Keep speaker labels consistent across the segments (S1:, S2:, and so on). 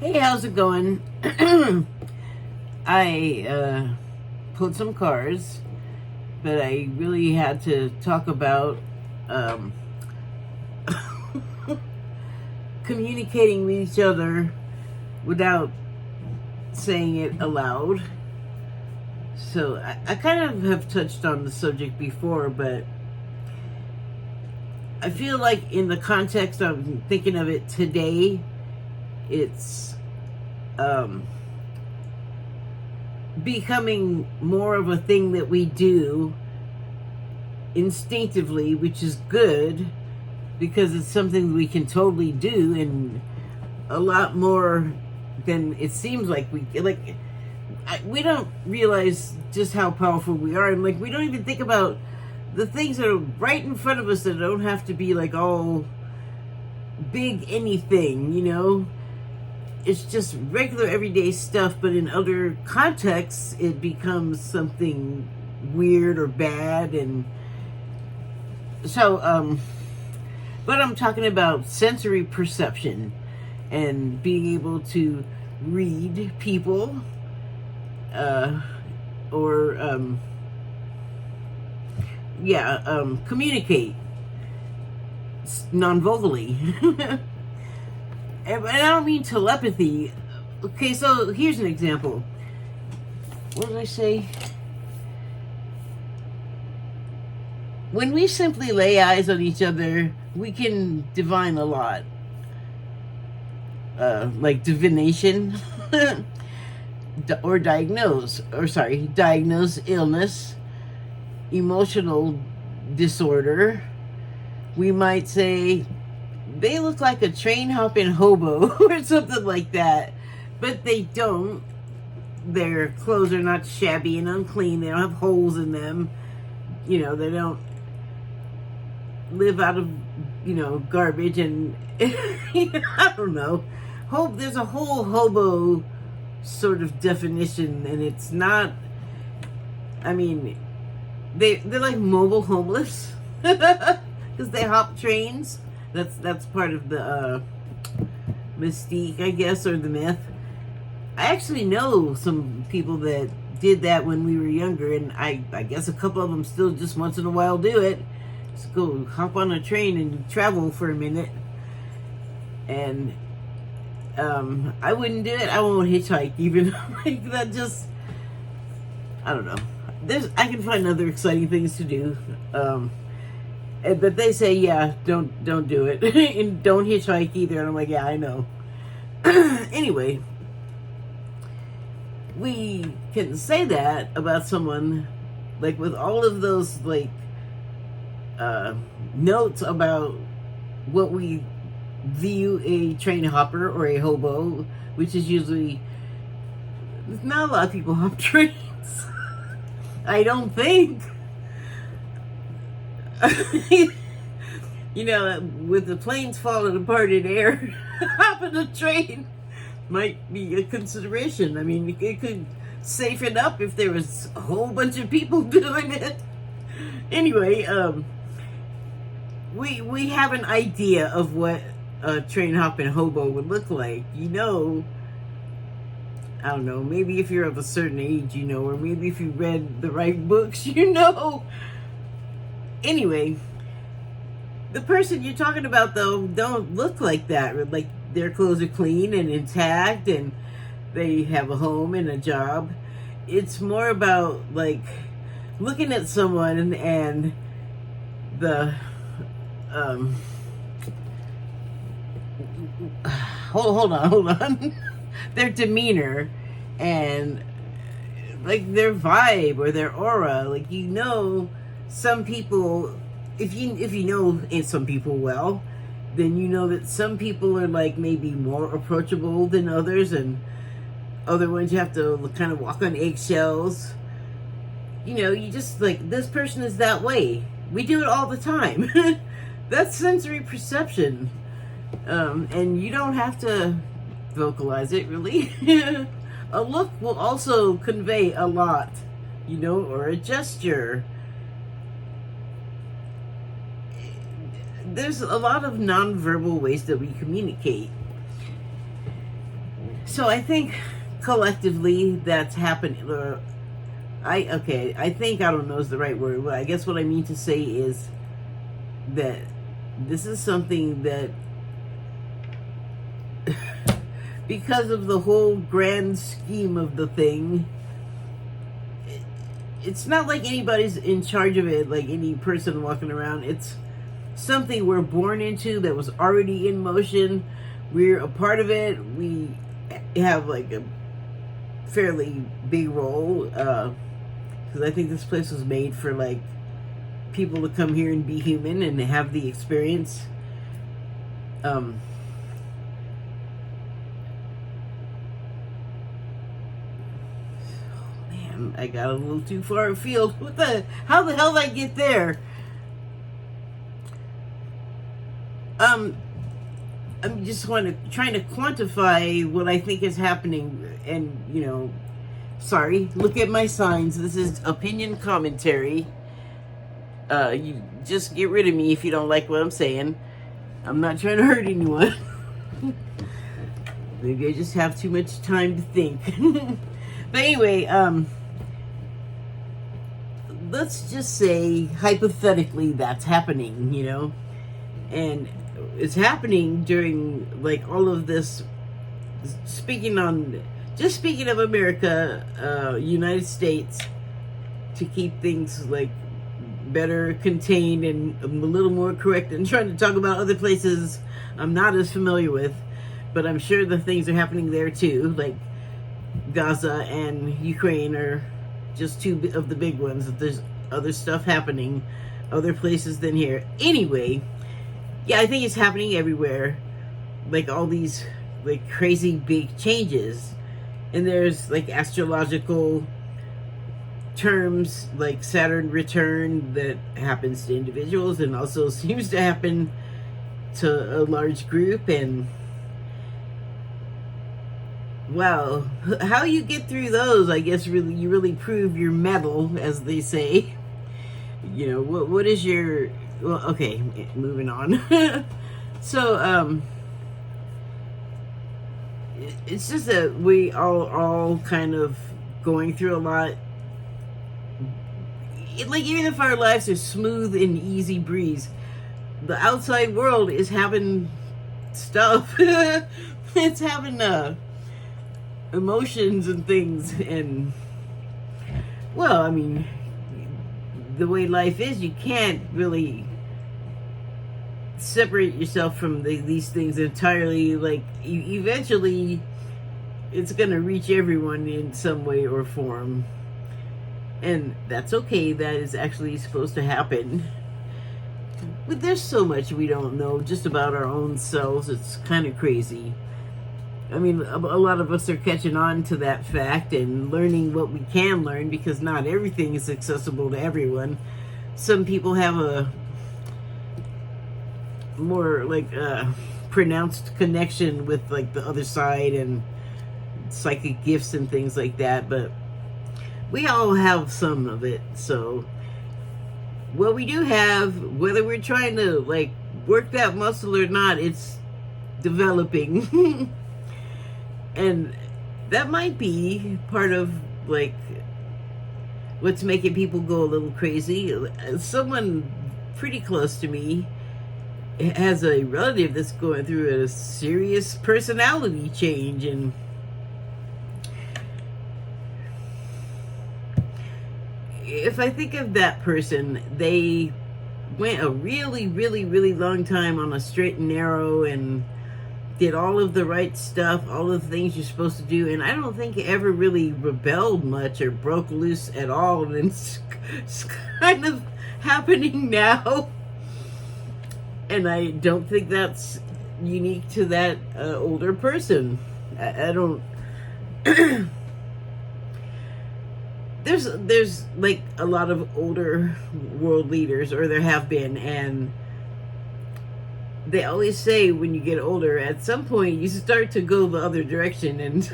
S1: Hey, how's it going? I pulled some cars, but I really had to talk about um, communicating with each other without saying it aloud. So I kind of have touched on the subject before, but I feel like in the context I'm thinking of it today, it's becoming more of a thing that we do instinctively, which is good because it's something we can totally do, and a lot more than it seems like we don't realize just how powerful we are, and like we don't even think about the things that are right in front of us that don't have to be like all big anything. It's just regular everyday stuff, but in other contexts it becomes something weird or bad. And so but I'm talking about sensory perception and being able to read people, or communicate non-vocally. And I don't mean telepathy. Okay, so here's an example. What did I say? When we simply lay eyes on each other, we can divine a lot. Like divination. Or diagnose illness, emotional disorder. We might say, they look like a train hopping hobo or something like that, but they don't. Their clothes are not shabby and unclean. They don't have holes in them. They don't live out of, garbage and, I don't know. There's a whole hobo sort of definition, and it's not, they're like mobile homeless because they hop trains. That's part of the mystique, I guess, or the myth. I actually know some people that did that when we were younger, and I guess a couple of them still just once in a while do it. Just go hop on a train and travel for a minute. And I wouldn't do it. I won't hitchhike even. Like that just, I don't know. I can find other exciting things to do. But they say, yeah, don't do it. And don't hitchhike either. And I'm like, yeah, I know. Anyway, we can say that about someone, like with all of those, like, notes about what we view a train hopper or a hobo, which is usually, not a lot of people hop trains. I don't think. With the planes falling apart in air, hopping a train might be a consideration. It could safe it up if there was a whole bunch of people doing it. Anyway, we have an idea of what a train hopping hobo would look like. I don't know, maybe if you're of a certain age, or maybe if you read the right books, Anyway, the person you're talking about, though, don't look like that. Like, their clothes are clean and intact, and they have a home and a job. It's more about, like, looking at someone and the, hold on. Their demeanor and, like, their vibe or their aura. Like, some people, if you know some people well, then you know that some people are like maybe more approachable than others, and other ones you have to kind of walk on eggshells. You just like, this person is that way. We do it all the time. That's sensory perception, and you don't have to vocalize it really. A look will also convey a lot, or a gesture. There's a lot of nonverbal ways that we communicate. So I think collectively that's happening. I think, I don't know is the right word, but I guess what I mean to say is that this is something that, because of the whole grand scheme of the thing, it's not like anybody's in charge of it, like any person walking around. It's something we're born into that was already in motion. We're a part of it. We have like a fairly big role, because I think this place was made for like people to come here and be human and have the experience. Man, I got a little too far afield. How the hell did I get there? I'm just trying to quantify what I think is happening, and sorry, look at my signs. This is opinion commentary. You just get rid of me if you don't like what I'm saying. I'm not trying to hurt anyone. Maybe I just have too much time to think. But anyway, let's just say hypothetically that's happening, and it's happening during like all of this. Speaking of America, United States, to keep things like better contained and a little more correct, and trying to talk about other places I'm not as familiar with, but I'm sure the things are happening there too, like Gaza and Ukraine are just two of the big ones. There's other stuff happening other places than here. Anyway, yeah, I think it's happening everywhere, like all these like crazy big changes. And there's like astrological terms like Saturn return that happens to individuals and also seems to happen to a large group. And wow, how you get through those, I guess you really prove your mettle, as they say. What is your, well, okay, moving on. So it's just that we all kind of going through a lot. Like, even if our lives are smooth and easy breeze, the outside world is having stuff. It's having emotions and things, and well, I mean, the way life is, you can't really separate yourself from these things entirely. Like, eventually it's gonna reach everyone in some way or form, and that's okay. That is actually supposed to happen. But there's so much we don't know just about our own selves. It's kind of crazy. I mean, a lot of us are catching on to that fact and learning what we can learn, because not everything is accessible to everyone. Some people have a more like pronounced connection with like the other side and psychic gifts and things like that, but we all have some of it. So what we do have, whether we're trying to like work that muscle or not, it's developing. And that might be part of like what's making people go a little crazy. Someone pretty close to me has a relative that's going through a serious personality change, and if I think of that person, they went a really, really, really long time on a straight and narrow and did all of the right stuff, all of the things you're supposed to do, and I don't think ever really rebelled much or broke loose at all, and it's kind of happening now. And I don't think that's unique to that older person. I don't there's like a lot of older world leaders, or there have been, and they always say when you get older, at some point you start to go the other direction and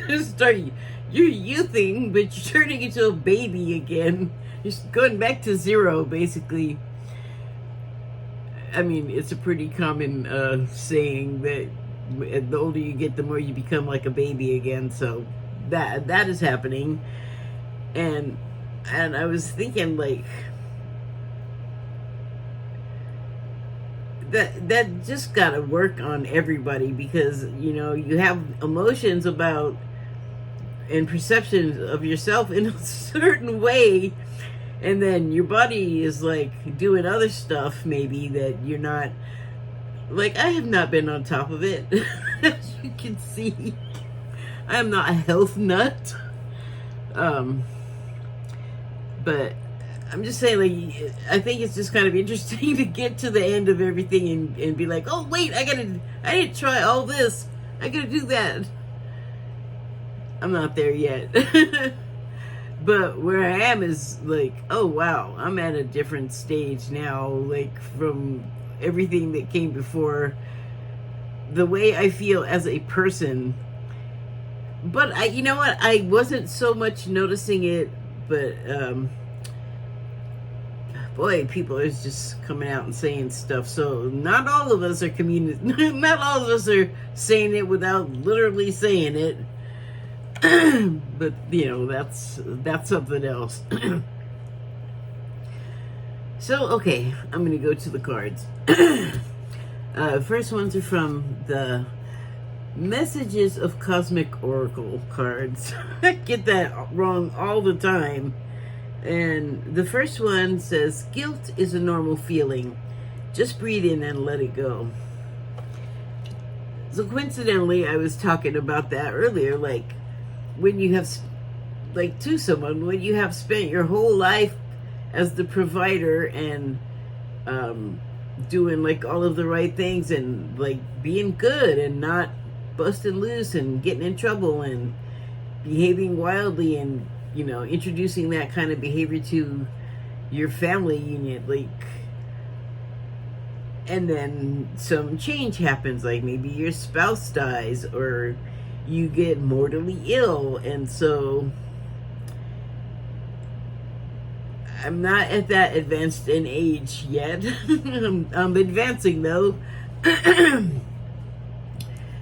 S1: you're youthing, but you're turning into a baby again. You're going back to zero, basically. I mean, it's a pretty common saying that the older you get, the more you become like a baby again. So that is happening. And I was thinking, like, that just gotta work on everybody, because you have emotions about and perceptions of yourself in a certain way, and then your body is like doing other stuff maybe that you're not. Like, I have not been on top of it. As you can see, I am not a health nut. But I'm just saying, like, I think it's just kind of interesting to get to the end of everything and be like, oh wait, I didn't try all this. I gotta do that. I'm not there yet. But where I am is like, oh wow, I'm at a different stage now, like from everything that came before, the way I feel as a person. But you know what? I wasn't so much noticing it, but boy, people are just coming out and saying stuff. So not all of us are not all of us are saying it without literally saying it. But that's something else. So okay, I'm gonna go to the cards. First ones are from the Messages of Cosmic Oracle cards. I get that wrong all the time. And the first one says, guilt is a normal feeling. Just breathe in and let it go. So coincidentally, I was talking about that earlier, like when you have, like, to someone, when you have spent your whole life as the provider and doing like all of the right things and like being good and not busting loose and getting in trouble and behaving wildly and introducing that kind of behavior to your family unit, like, and then some change happens, like maybe your spouse dies or you get mortally ill, and so I'm not at that advanced in age yet. I'm advancing though.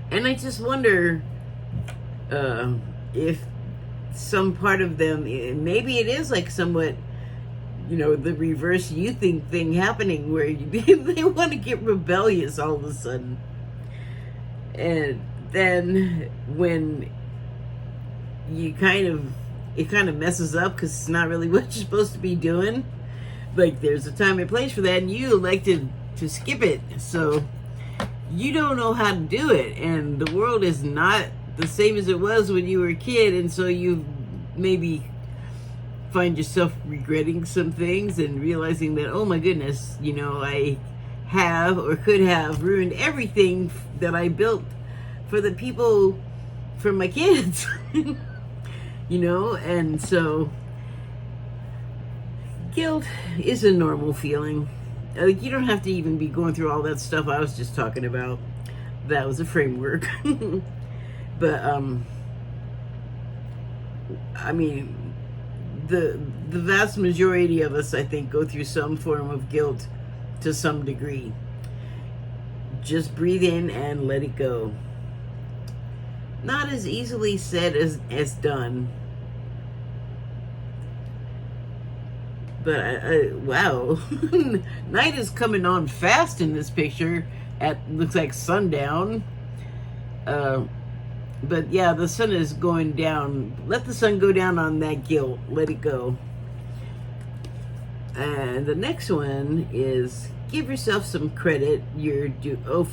S1: And I just wonder if some part of them, maybe it is like somewhat, the reverse you think thing happening, where they want to get rebellious all of a sudden. And then when it kind of messes up because it's not really what you're supposed to be doing, like there's a time and place for that, and you elected to skip it, so you don't know how to do it, and the world is not the same as it was when you were a kid, and so you maybe find yourself regretting some things and realizing that, oh my goodness, I have or could have ruined everything that I built for the people, for my kids. And so guilt is a normal feeling. Like, you don't have to even be going through all that stuff I was just talking about. That was a framework. But I mean, the vast majority of us, I think, go through some form of guilt to some degree. Just breathe in and let it go. Not as easily said as done. But wow, night is coming on fast in this picture at, looks like, sundown. But yeah, the sun is going down. Let the sun go down on that guilt. Let it go. And the next one is, give yourself some credit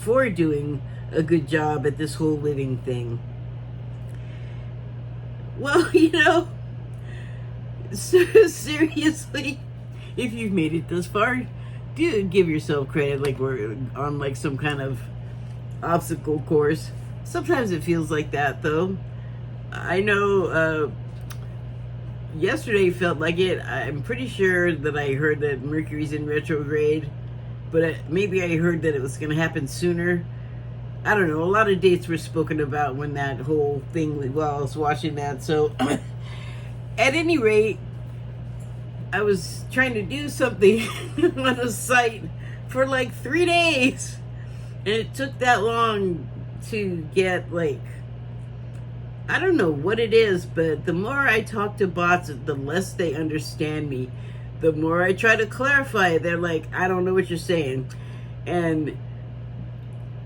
S1: for doing a good job at this whole living thing. Well, seriously, if you've made it this far, do give yourself credit, like we're on like some kind of obstacle course. Sometimes it feels like that, though. I know yesterday felt like it. I'm pretty sure that I heard that Mercury's in retrograde, but maybe I heard that it was going to happen sooner. I don't know. A lot of dates were spoken about when that whole thing, while I was watching that. So, at any rate, I was trying to do something on a site for like 3 days. And it took that long to get like, I don't know what it is, but the more I talk to bots, the less they understand me. The more I try to clarify, they're like, I don't know what you're saying. And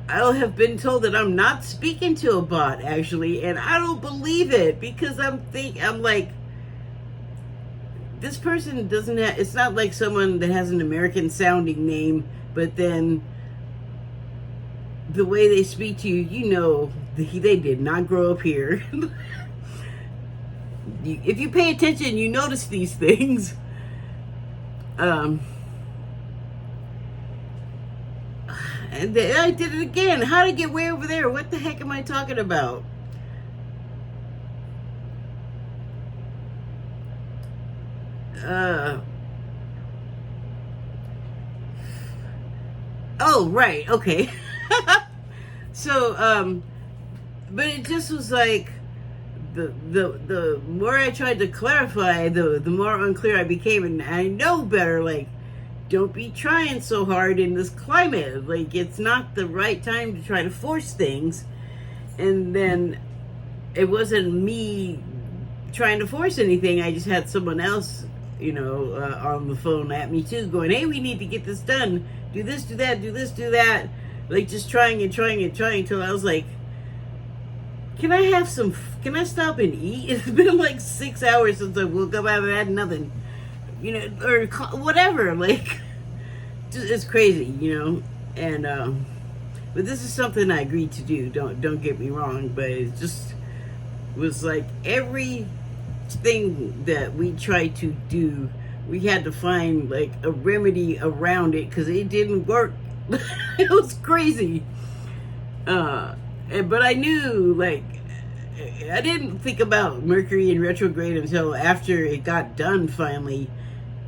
S1: I'll have been told that I'm not speaking to a bot, actually, and I don't believe it, because I'm like, this person doesn't have, it's not like someone that has an American sounding name, but then the way they speak to you, you know, they did not grow up here. If you pay attention, you notice these things. And I did it again. How to get way over there? What the heck am I talking about? Oh, right. Okay. So, but it just was like, the more I tried to clarify, the more unclear I became, and I know better. Like, don't be trying so hard in this climate. Like, it's not the right time to try to force things. And then it wasn't me trying to force anything. I just had someone else, you know, on the phone at me too, going, "Hey, we need to get this done. Do this, do that, do this, do that." Like, just trying until I was like, can I stop and eat? It's been like 6 hours since I woke up. I haven't had nothing, you know, or whatever. Like, just, it's crazy, you know. And but this is something I agreed to do. Don't get me wrong, but it just was like everything that we tried to do, we had to find like a remedy around it because it didn't work. It was crazy. But I knew, like, I didn't think about Mercury in retrograde until after it got done finally,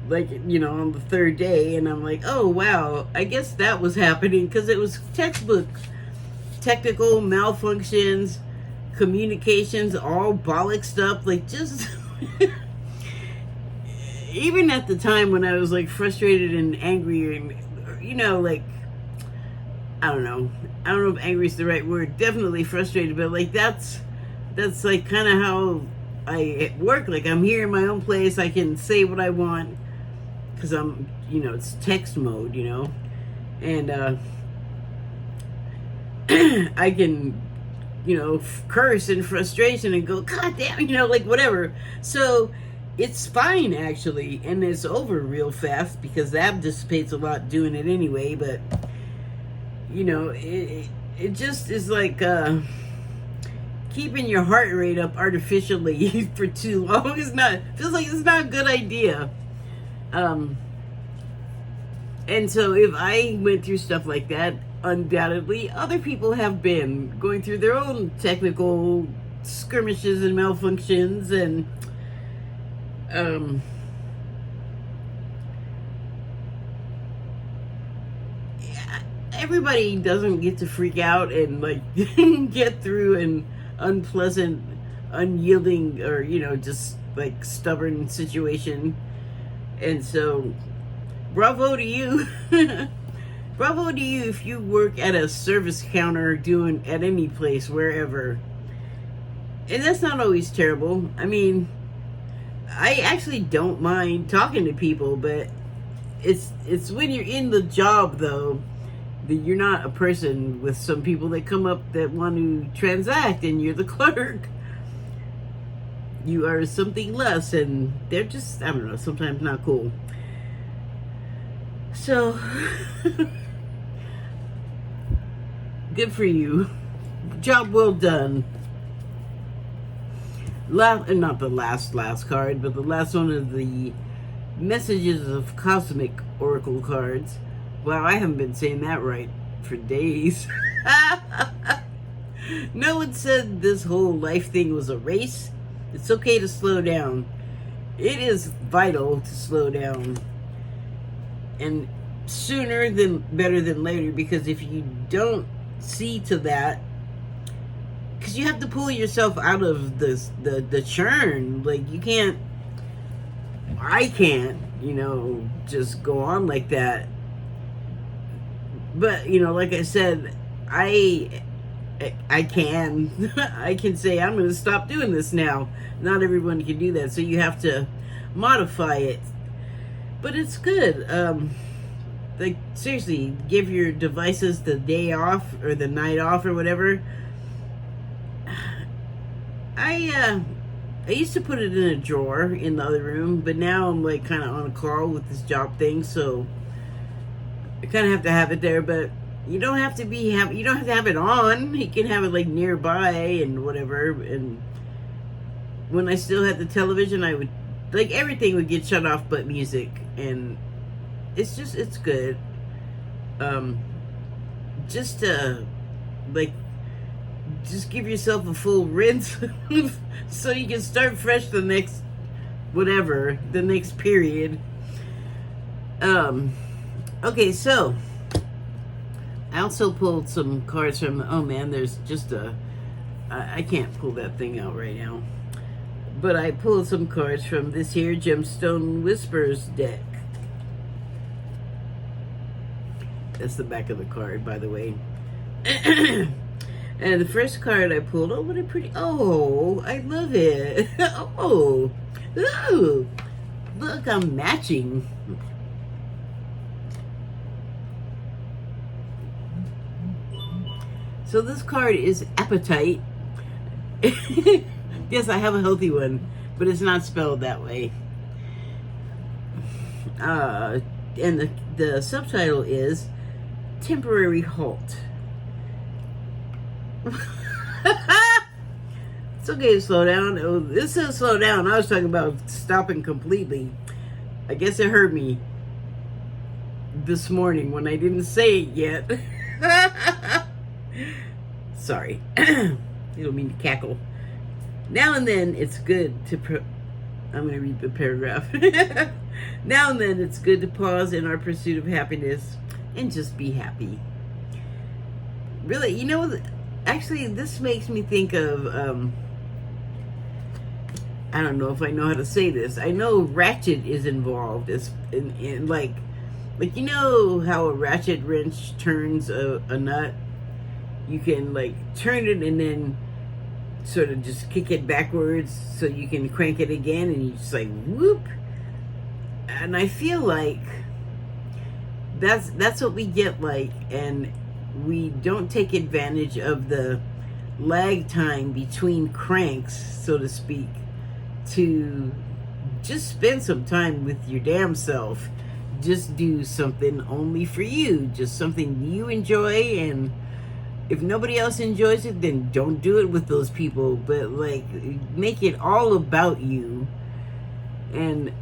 S1: like, you know, on the third day. And I'm like, oh, wow, I guess that was happening, because it was textbook technical malfunctions, communications, all bollocksed up, like, just even at the time when I was like frustrated and angry, and, you know, like, I don't know if angry is the right word, definitely frustrated, but like that's like kind of how I work. Like, I'm here in my own place, I can say what I want because I'm, you know, it's text mode, you know, and I can, you know, curse in frustration and go, God damn, you know, like whatever. So it's fine actually, and it's over real fast because that dissipates a lot doing it anyway. But you know, it just is like keeping your heart rate up artificially for too long is not, feels like it's not a good idea. And so if I went through stuff like that, undoubtedly other people have been going through their own technical skirmishes and malfunctions, and everybody doesn't get to freak out and like get through an unpleasant, unyielding, or, you know, just like stubborn situation. And so bravo to you. Bravo to you if you work at a service counter, doing at any place, wherever. And that's not always terrible. I mean, I actually don't mind talking to people, but it's when you're in the job, though, that you're not a person with some people that come up that want to transact and you're the clerk. You are something less, and they're just, I don't know, sometimes not cool. So, good for you. Job well done. Not the last card, but the last one of the Messages of Cosmic Oracle cards. Wow, I haven't been saying that right for days. No one said this whole life thing was a race. It's okay to slow down. It is vital to slow down. And sooner than better than later, because if you don't see to that, because you have to pull yourself out of the churn. Like, you can't, I can't, you know, just go on like that. But, you know, like I said, I I can. I can say, I'm going to stop doing this now. Not everyone can do that, so you have to modify it. But it's good. Like, seriously, give your devices the day off or the night off or whatever. I used to put it in a drawer in the other room, but now I'm like kind of on a call with this job thing, so I kind of have to have it there. But you don't have to have it on. You can have it like nearby and whatever. And when I still had the television, I would, like, everything would get shut off but music, and it's good. Just like, just give yourself a full rinse so you can start fresh the next period. Okay, so I also pulled some cards from, oh man, there's just I can't pull that thing out right now, but I pulled some cards from this here Gemstone Whispers deck. That's the back of the card, by the way. And the first card I pulled, oh, what a pretty, oh, I love it. Oh, ooh, look, I'm matching. So this card is Appetite. Yes, I have a healthy one, but it's not spelled that way. And the subtitle is Temporary Halt. It's okay to slow down. Oh, this says slow down. I was talking about stopping completely. I guess it hurt me this morning when I didn't say it yet. Sorry. You don't mean to cackle. Now and then it's good to I'm going to read the paragraph. Now and then it's good to pause in our pursuit of happiness and just be happy. Really, you know, actually this makes me think of I don't know if I know how to say this. I know ratchet is involved as in like you know how a ratchet wrench turns a nut? You can like turn it and then sort of just kick it backwards so you can crank it again, and you just like whoop. And I feel like that's what we get like, and we don't take advantage of the lag time between cranks, so to speak, to just spend some time with your damn self. Just do something only for you, just something you enjoy, and if nobody else enjoys it, then don't do it with those people, but like make it all about you. And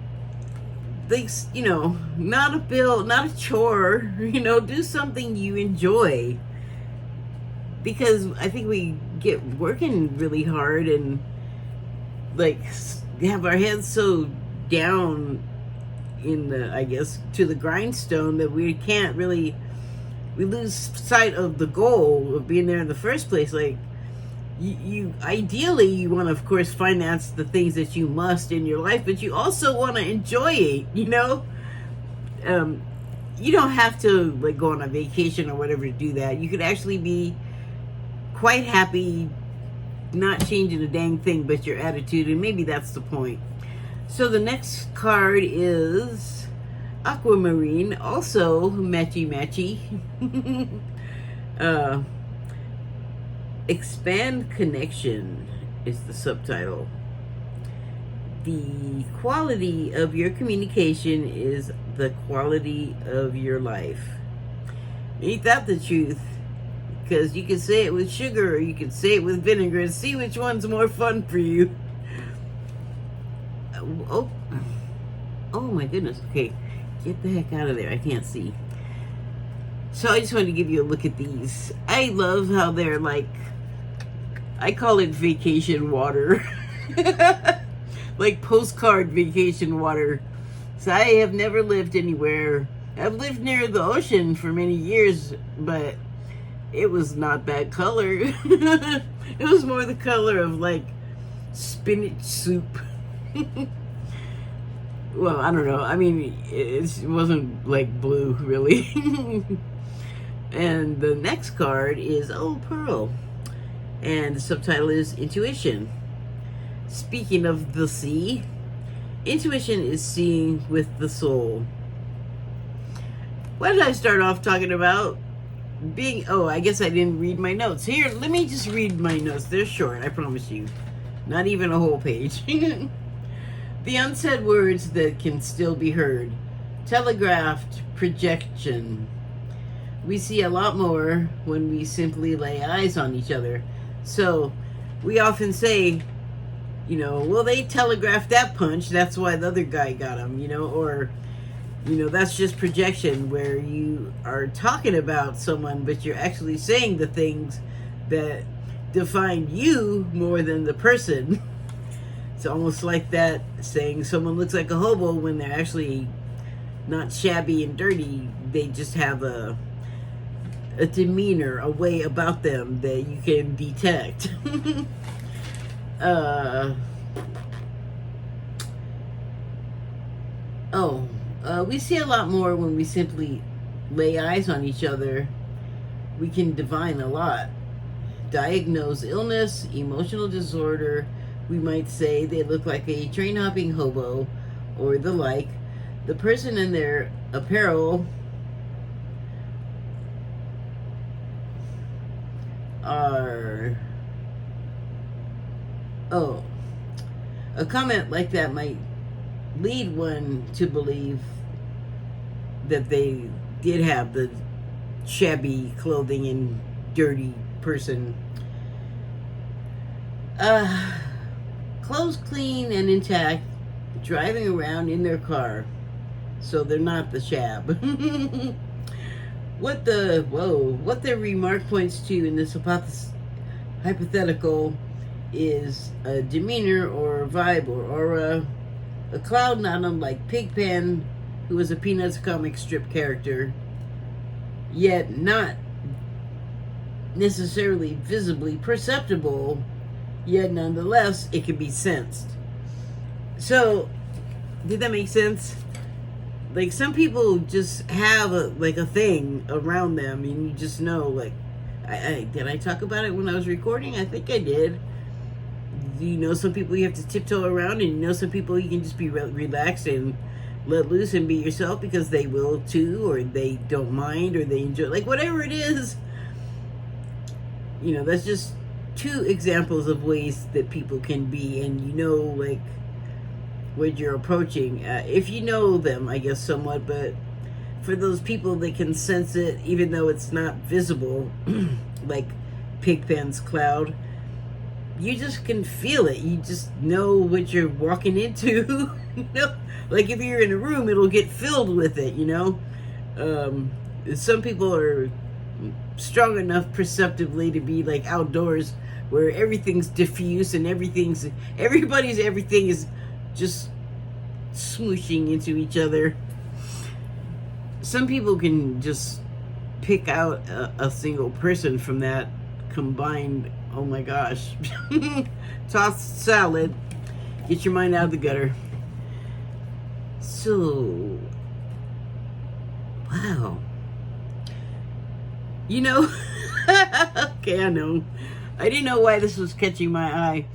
S1: like, you know, not a bill, not a chore, you know, do something you enjoy. Because I think we get working really hard and like have our heads so down in the, I guess, to the grindstone that we can't really, we lose sight of the goal of being there in the first place. Like, you ideally, you want to, of course, finance the things that you must in your life, but you also want to enjoy it, you know? You don't have to, like, go on a vacation or whatever to do that. You could actually be quite happy not changing a dang thing but your attitude, and maybe that's the point. So the next card is Aquamarine, also matchy. Expand Connection is the subtitle. The quality of your communication is the quality of your life. Ain't that the truth? Because you can say it with sugar or you can say it with vinegar and see which one's more fun for you. Oh my goodness. Okay, get the heck out of there. I can't see. So I just wanted to give you a look at these. I love how they're like, I call it vacation water. Like postcard vacation water. So I have never lived anywhere. I've lived near the ocean for many years, but it was not that color. It was more the color of like spinach soup. Well, I don't know. I mean, it wasn't like blue, really. And the next card is, oh, Pearl. and the subtitle is Intuition. Speaking of the sea, intuition is seeing with the soul. What did I start off talking about? I guess I didn't read my notes. Here, let me just read my notes. They're short, I promise you. Not even a whole page. The unsaid words that can still be heard. Telegraphed projection. We see a lot more when we simply lay eyes on each other. So, we often say, well, they telegraphed that punch, that's why the other guy got him, or that's just projection, where you are talking about someone, but you're actually saying the things that define you more than the person. It's almost like that saying someone looks like a hobo when they're actually not shabby and dirty. They just have a demeanor, a way about them that you can detect. We see a lot more when we simply lay eyes on each other. We can divine a lot. Diagnose illness, emotional disorder. We might say they look like a train-hopping hobo or the like. The person in their apparel are... a comment like that might lead one to believe that they did have the shabby clothing and dirty person. Clothes clean and intact, driving around in their car, so they're not the shab. What the remark points to in this hypothetical is a demeanor or vibe or aura. A cloud not unlike Pigpen, who was a Peanuts comic strip character, yet not necessarily visibly perceptible, yet nonetheless it can be sensed. So, did that make sense? Like, some people just have a thing around them, and you just know, like, did I talk about it when I was recording? I think I did. Some people you have to tiptoe around, and some people you can just be relaxed and let loose and be yourself because they will too, or they don't mind, or they enjoy, like, whatever it is. That's just two examples of ways that people can be, and like when you're approaching, if you know them, I guess, somewhat. But for those people that can sense it even though it's not visible, like Pigpen's cloud, you just can feel it. You just know what you're walking into. Like, if you're in a room, it'll get filled with it. Some people are strong enough perceptively to be like outdoors, where everything's diffuse and everything is just smooshing into each other. Some people can just pick out a single person from that combined. Oh my gosh. Toss salad. Get your mind out of the gutter. So, wow. Okay, I know. I didn't know why this was catching my eye.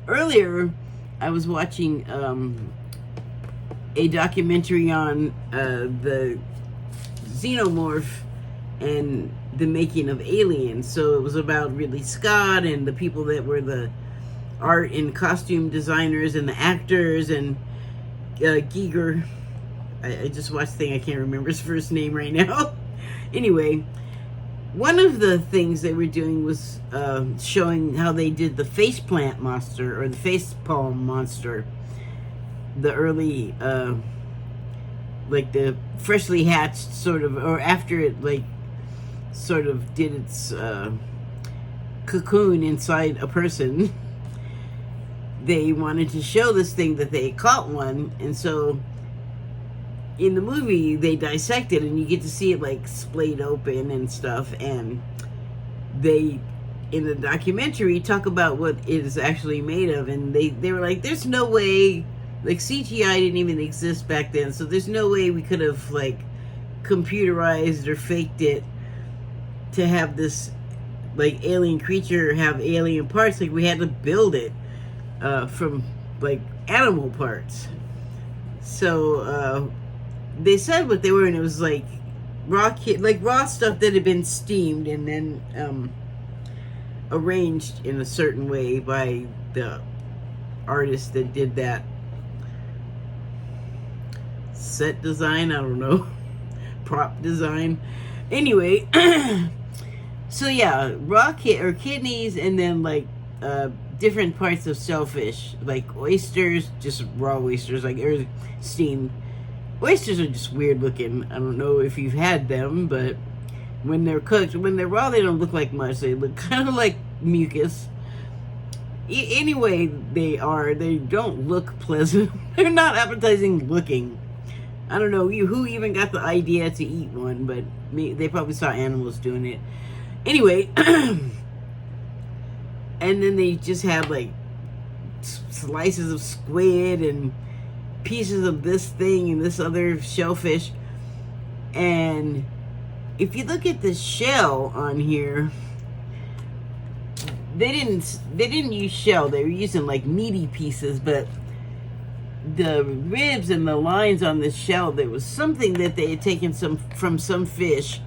S1: Earlier, I was watching a documentary on the xenomorph and the making of Aliens. So it was about Ridley Scott and the people that were the art and costume designers and the actors, and Giger. I just watched the thing, I can't remember his first name right now. Anyway, one of the things they were doing was showing how they did the faceplant monster, or the facepalm monster. The early, like the freshly hatched sort of, or after it, like, sort of did its cocoon inside a person. They wanted to show this thing that they caught one, and so in the movie they dissect it, and you get to see it like splayed open and stuff, and they, in the documentary, talk about what it is actually made of, and they were like, there's no way, like, CGI didn't even exist back then, so there's no way we could have like computerized or faked it to have this like alien creature have alien parts. Like we had to build it from like animal parts. So they said what they were, and it was like raw stuff that had been steamed and then arranged in a certain way by the artist that did that set design. I don't know, prop design. Anyway, so yeah, kidneys, and then like different parts of shellfish, like oysters, just raw oysters, like or steamed. Oysters are just weird looking. I don't know if you've had them, but when they're cooked, when they're raw, they don't look like much. They look kind of like mucus. Anyway, they don't look pleasant. They're not appetizing looking. I don't know who even got the idea to eat one, but they probably saw animals doing it. Anyway, and then they just had like slices of squid and pieces of this thing and this other shellfish. And if you look at the shell on here, they didn't use shell. They were using like meaty pieces, but the ribs and the lines on the shell, there was something that they had taken from some fish,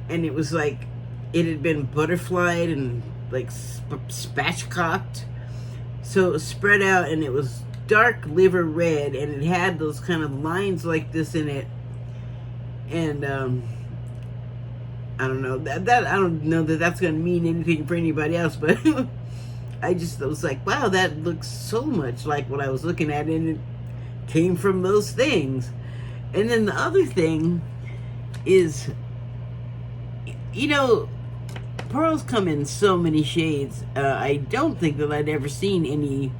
S1: and it was like it had been butterflied and like spatchcocked, so it was spread out, and it was dark liver red, and it had those kind of lines like this in it. And I don't know that I don't know that that's going to mean anything for anybody else, but I was like, wow, that looks so much like what I was looking at, and it came from those things. And then the other thing is, you know, pearls come in so many shades. I don't think that I'd ever seen any.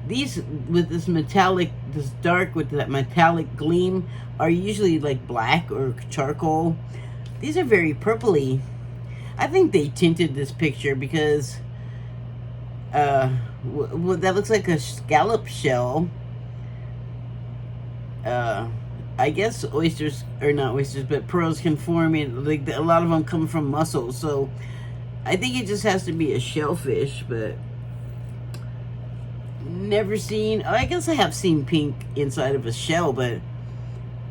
S1: These with this dark with that metallic gleam are usually like black or charcoal. These are very purpley. I think they tinted this picture because that looks like a scallop shell. I guess oysters, or not oysters, but pearls can form in, like a lot of them come from mussels. So I think it just has to be a shellfish, but never seen. I guess I have seen pink inside of a shell, but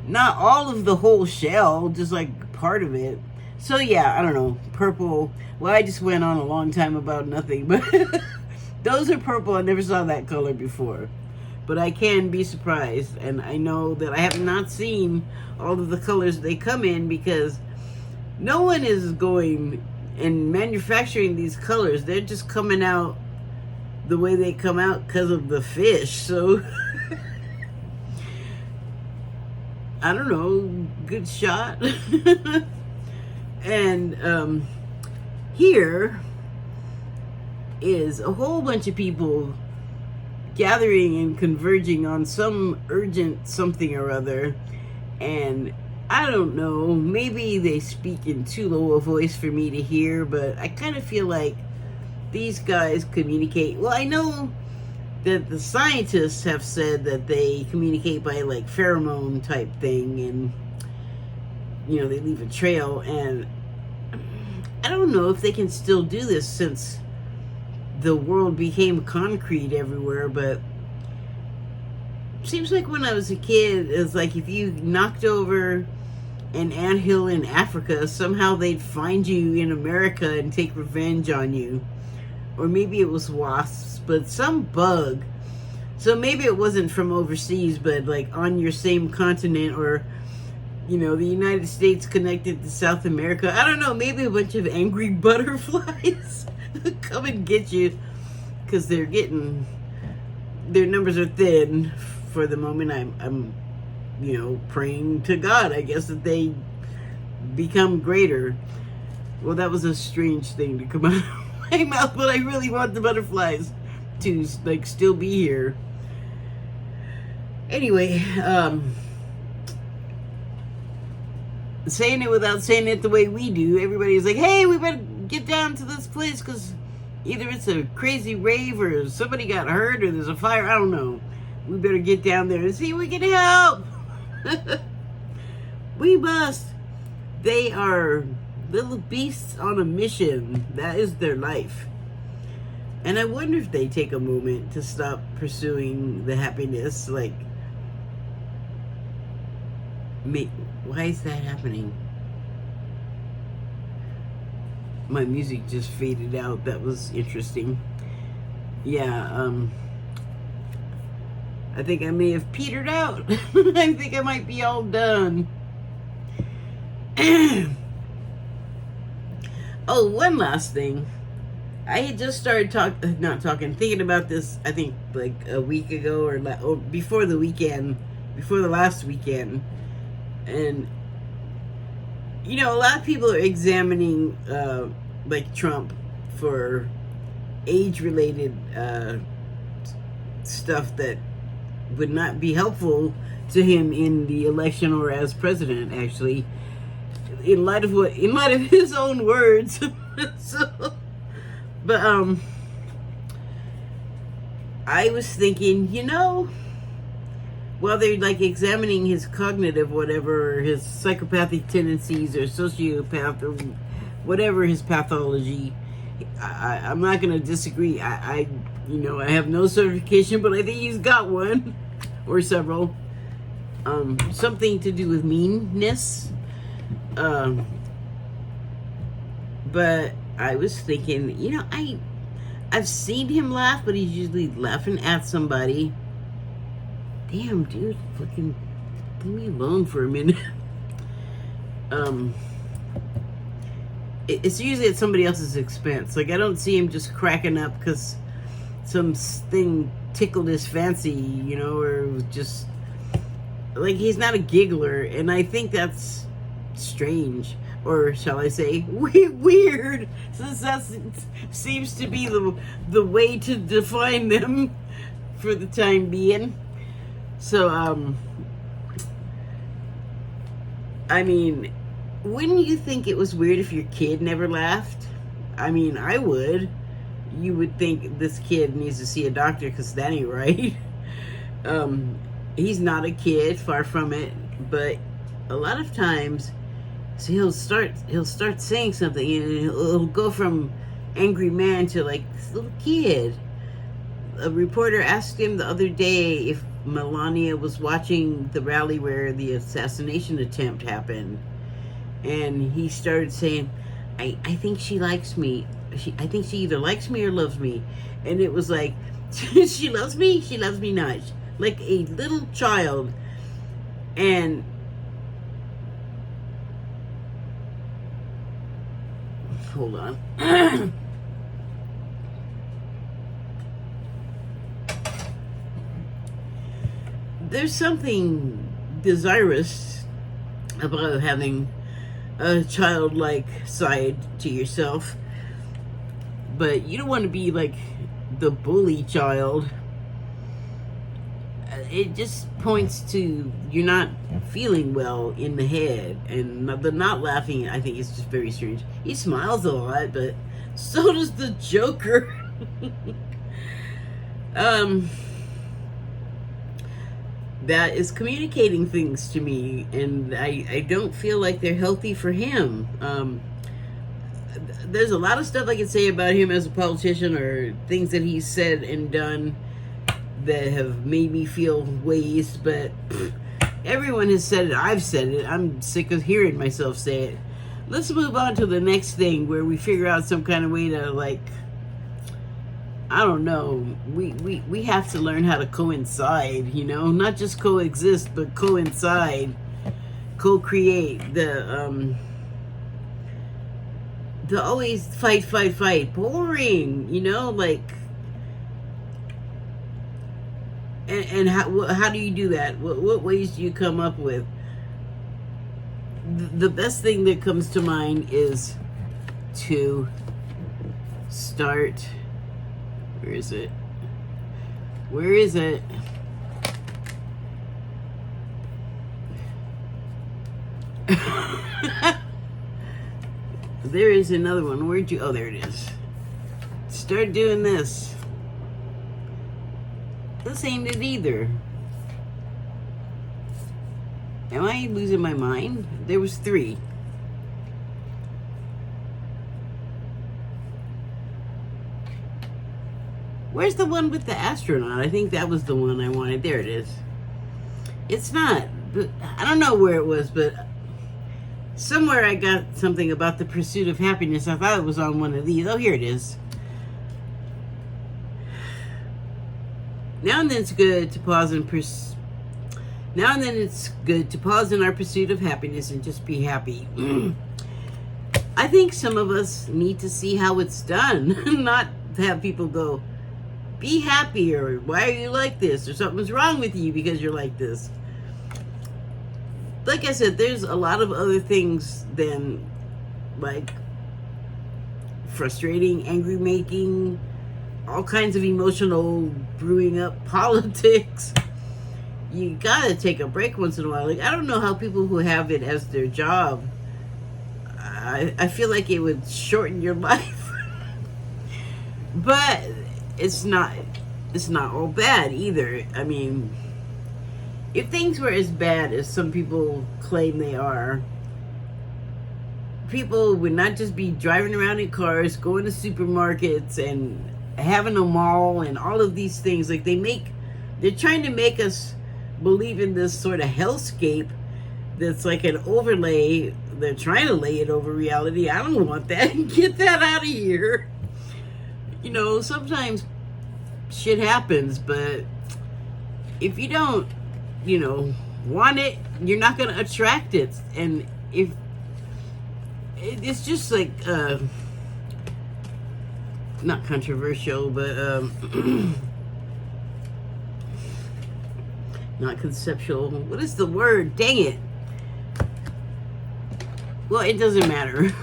S1: not all of the whole shell, just like part of it. So yeah, I don't know, purple. Well, I just went on a long time about nothing, but those are purple. I never saw that color before, but I can be surprised, and I know that I have not seen all of the colors they come in, because no one is going and manufacturing these colors. They're just coming out the way they come out because of the fish. So I don't know, good shot. And here is a whole bunch of people gathering and converging on some urgent something or other, and I don't know, maybe they speak in too low a voice for me to hear, but I kind of feel like these guys communicate. Well, I know that the scientists have said that they communicate by like pheromone type thing, and you know, they leave a trail, and I don't know if they can still do this since the world became concrete everywhere, but seems like when I was a kid, it's like if you knocked over an anthill in Africa, somehow they'd find you in America and take revenge on you. Or maybe it was wasps, but some bug. So maybe it wasn't from overseas, but like on your same continent, or you know, the United States connected to South America. I don't know, maybe a bunch of angry butterflies come and get you, because their numbers are thin for the moment. I'm you know, praying to God, I guess, that they become greater. Well, that was a strange thing to come out of my mouth, but I really want the butterflies to like still be here. Anyway, saying it without saying it the way we do, everybody's like, hey, we better get down to this place because either it's a crazy rave or somebody got hurt or there's a fire. I don't know. We better get down there and see if we can help. We must. They are little beasts on a mission. That is their life. And I wonder if they take a moment to stop pursuing the happiness. Like, why is that happening? My music just faded out. That was interesting. Yeah, I think I may have petered out. I think I might be all done. Oh, one last thing. I had just started thinking about this, I think, like a week ago or before the weekend, before the last weekend. And, you know, a lot of people are examining, like Trump for age-related stuff that would not be helpful to him in the election or as president, actually, in light of his own words. So, but I was thinking, you know, while they're like examining his cognitive whatever, or his psychopathic tendencies or sociopath or whatever his pathology, I'm not going to disagree. I have no certification, but I think he's got one or several. Something to do with meanness. But I was thinking, you know, I've seen him laugh, but he's usually laughing at somebody. Damn, dude, fucking leave me alone for a minute. It's usually at somebody else's expense. Like, I don't see him just cracking up because some thing tickled his fancy, you know, or just, like, he's not a giggler, and I think that's strange, or shall I say, weird, since that seems to be the way to define them for the time being. So, I mean, wouldn't you think it was weird if your kid never laughed? I mean, I would. You would think this kid needs to see a doctor because that ain't right. He's not a kid, far from it, but a lot of times, so he'll start saying something and he'll go from angry man to like this little kid. A reporter asked him the other day if Melania was watching the rally where the assassination attempt happened, and he started saying, I think she likes me. I think she either likes me or loves me. And it was like, she loves me not. Like a little child. And hold on. There's something desirous about having a childlike side to yourself, but you don't want to be like the bully child. It just points to you're not feeling well in the head, and the not laughing, I think, is just very strange. He smiles a lot, but so does the Joker. That is communicating things to me, and I don't feel like they're healthy for him. There's a lot of stuff I can say about him as a politician, or things that he's said and done that have made me feel ways, but everyone has said it. I've said it. I'm sick of hearing myself say it. Let's move on to the next thing where we figure out some kind of way to, like, I don't know, we have to learn how to coincide, you know, not just coexist, but coincide, co-create. The always fight, boring, you know, like, and how do you do that? What ways do you come up with? The best thing that comes to mind is to start. Where is it? Where is it? There is another one. Where'd you? Oh, there it is. Start doing this. This ain't it either. Am I losing my mind? There was 3. Where's the one with the astronaut? I think that was the one I wanted. There it is. It's not. I don't know where it was, but somewhere I got something about the pursuit of happiness. I thought it was on one of these. Oh, here it is. Now and then it's good to pause and Now and then it's good to pause in our pursuit of happiness and just be happy. I think some of us need to see how it's done, not have people go, be happy, or why are you like this, or something's wrong with you because you're like this. Like I said, there's a lot of other things than like frustrating, angry making, all kinds of emotional brewing up politics. You gotta take a break once in a while. Like, I don't know how people who have it as their job, I feel like it would shorten your life. But it's not all bad either. I mean, if things were as bad as some people claim they are, people would not just be driving around in cars, going to supermarkets and having a mall and all of these things. Like, they're trying to make us believe in this sort of hellscape that's like an overlay. They're trying to lay it over reality. I don't want that. Get that out of here. You know, sometimes shit happens, but if you don't, you know, want it, you're not going to attract it. And if it's just like not controversial, but not conceptual. What is the word? Dang it. Well, it doesn't matter.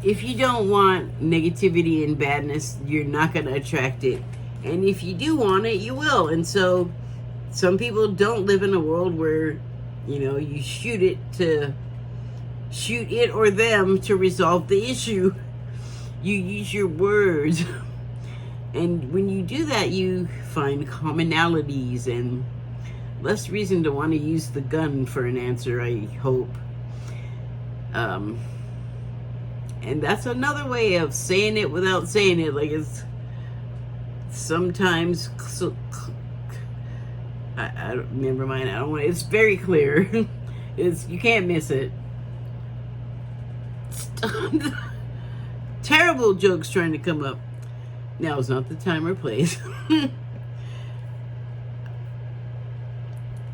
S1: If you don't want negativity and badness, you're not going to attract it. And if you do want it, you will. And so some people don't live in a world where, you know, you shoot it or them to resolve the issue. You use your words. And when you do that, you find commonalities and less reason to want to use the gun for an answer, I hope. And that's another way of saying it without saying it. Like, it's sometimes I don't, never mind. I don't want. It's very clear. You can't miss it. Terrible jokes trying to come up. Now is not the time or place.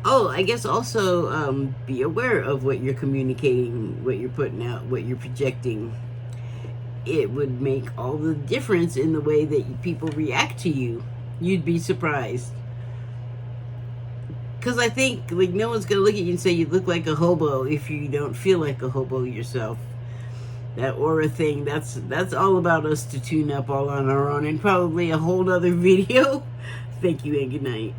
S1: Oh, I guess also be aware of what you're communicating, what you're putting out, what you're projecting. It would make all the difference in the way that people react to you. You'd be surprised. Because I think, like, no one's going to look at you and say you look like a hobo if you don't feel like a hobo yourself. That aura thing, that's all about us to tune up all on our own, and probably a whole other video. Thank you and good night.